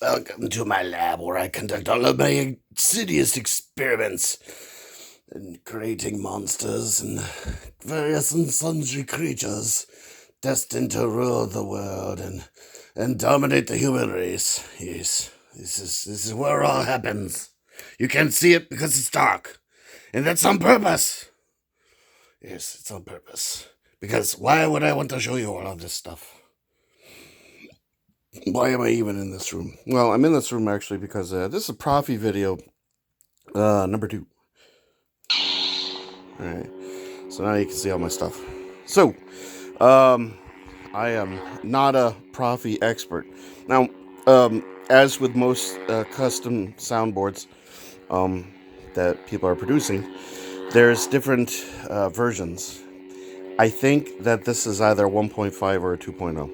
Welcome to my lab where I conduct all of my insidious experiments in creating monsters and various and sundry creatures destined to rule the world and dominate the human race. Yes, this is where it all happens. You can't see it because it's dark. And that's on purpose. Yes, it's on purpose. Because why would I want to show you all of this stuff? Why am I even in this room? Well, I'm in this room actually because this is a Proffie video number 2. Alright, so now you can see all my stuff. So, I am not a Proffie expert. Now, as with most custom soundboards that people are producing, there's different versions. I think that this is either 1.5 or a 2.0.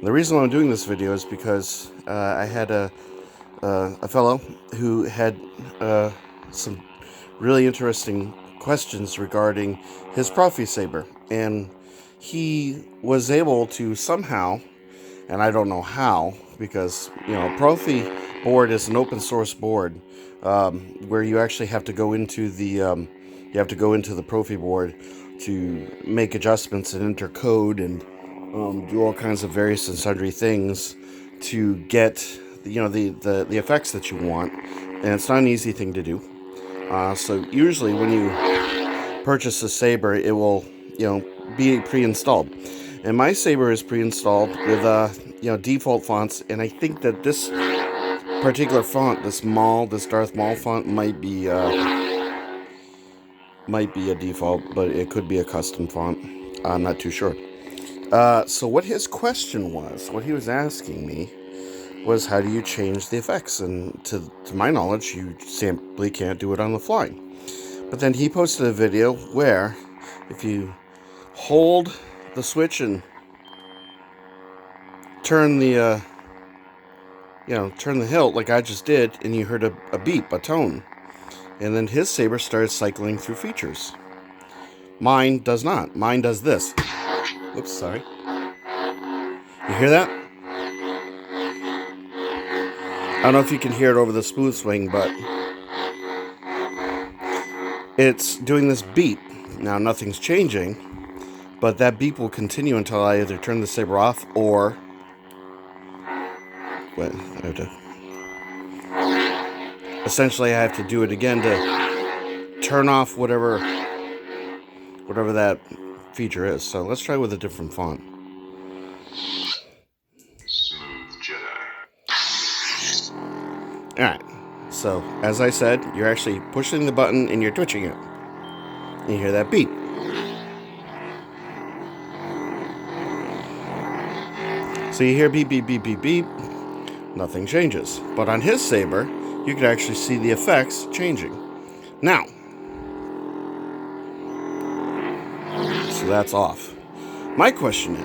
The reason why I'm doing this video is because I had a fellow who had some really interesting questions regarding his Proffie saber, and he was able to somehow, and I don't know how, because Proffie board is an open source board where you actually have to go into the Proffie board to make adjustments and enter code and do all kinds of various and sundry things to get the effects that you want, and it's not an easy thing to do. So usually when you purchase a saber, it will be pre-installed, and my saber is pre-installed with default fonts, and I think that this particular font, this Darth Maul font, might be a default, but it could be a custom font. I'm not too sure. So what his question was, what he was asking me, was how do you change the effects? And to my knowledge, you simply can't do it on the fly. But then he posted a video where if you hold the switch and turn the hilt like I just did, and you heard a beep, a tone, and then his saber started cycling through features. Mine does not. Mine does this. Oops, sorry. You hear that? I don't know if you can hear it over the smooth swing, but it's doing this beep. Now, nothing's changing, but that beep will continue until I either turn the saber off or... Wait, I have to... Essentially, I have to do it again to turn off whatever that feature is. So let's try with a different font. Smooth Jedi. Alright, so as I said, you're actually pushing the button and you're twitching it. And you hear that beep. So you hear beep, beep, beep, beep, beep. Nothing changes. But on his saber, you can actually see the effects changing. Now, so that's off. My question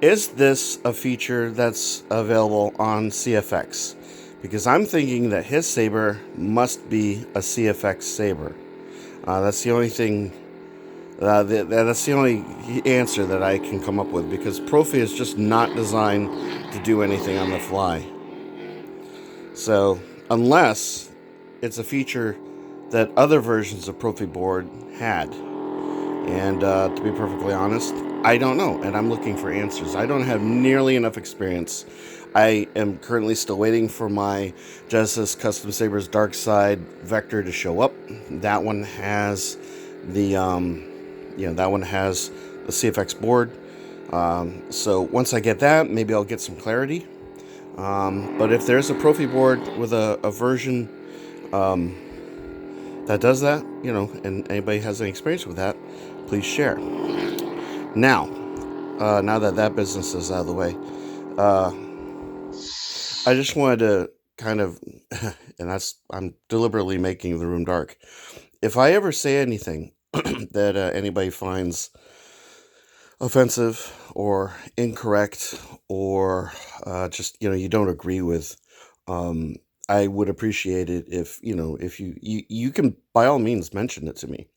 is this a feature that's available on CFX? Because I'm thinking that his saber must be a CFX saber. That's the only thing. That's the only answer that I can come up with, because Proffie is just not designed to do anything on the fly. So unless it's a feature that other versions of Proffie board had, and to be perfectly honest, I don't know, and I'm looking for answers. I don't have nearly enough experience. I am currently still waiting for my Genesis Custom Sabers Dark Side Vector to show up. That one has the CFX board. So once I get that, maybe I'll get some clarity. But if there's a Proffie board with a version that does that, and anybody has any experience with that, please share. Now that business is out of the way, I just wanted to kind of, and I'm deliberately making the room dark. If I ever say anything that anybody finds offensive or incorrect, or just you don't agree with, I would appreciate it if you can by all means mention it to me.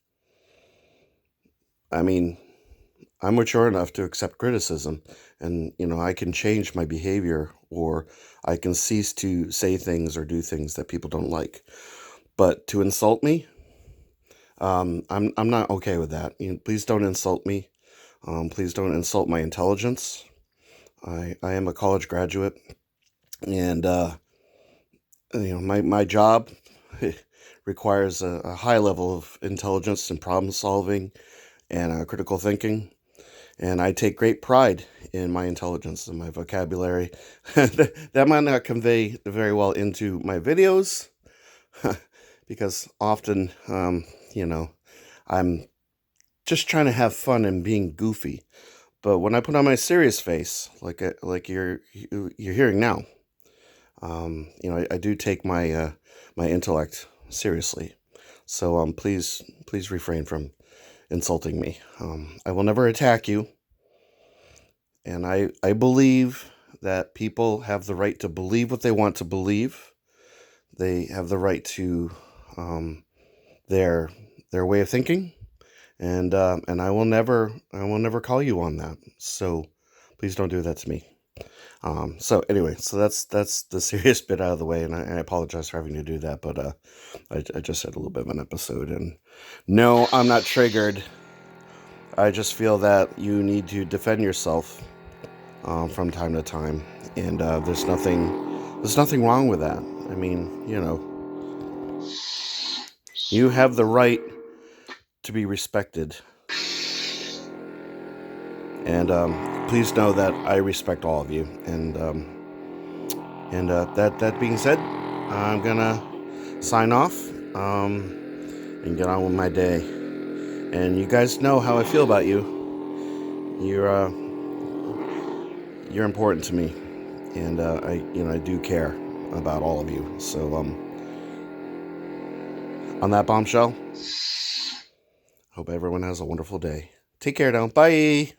I mean, I'm mature enough to accept criticism, and I can change my behavior, or I can cease to say things or do things that people don't like. But to insult me, I'm not okay with that. Please don't insult me. Please don't insult my intelligence. I am a college graduate, and my job requires a high level of intelligence and problem solving and critical thinking. And I take great pride in my intelligence and my vocabulary. That might not convey very well into my videos because often, I'm just trying to have fun and being goofy. But when I put on my serious face, like you're hearing now, I do take my intellect seriously. So please refrain from insulting me. I will never attack you. And I believe that people have the right to believe what they want to believe. They have the right to their way of thinking, and I will never call you on that. So please don't do that to me. So anyway, so that's the serious bit out of the way, and I apologize for having to do that, but I just had a little bit of an episode, and no, I'm not triggered. I just feel that you need to defend yourself from time to time, and there's nothing wrong with that. I mean, you have the right to be respected, and please know that I respect all of you. And that being said, I'm gonna sign off and get on with my day. And you guys know how I feel about you. You're important to me, and I do care about all of you. So on that bombshell, hope everyone has a wonderful day. Take care now. Bye.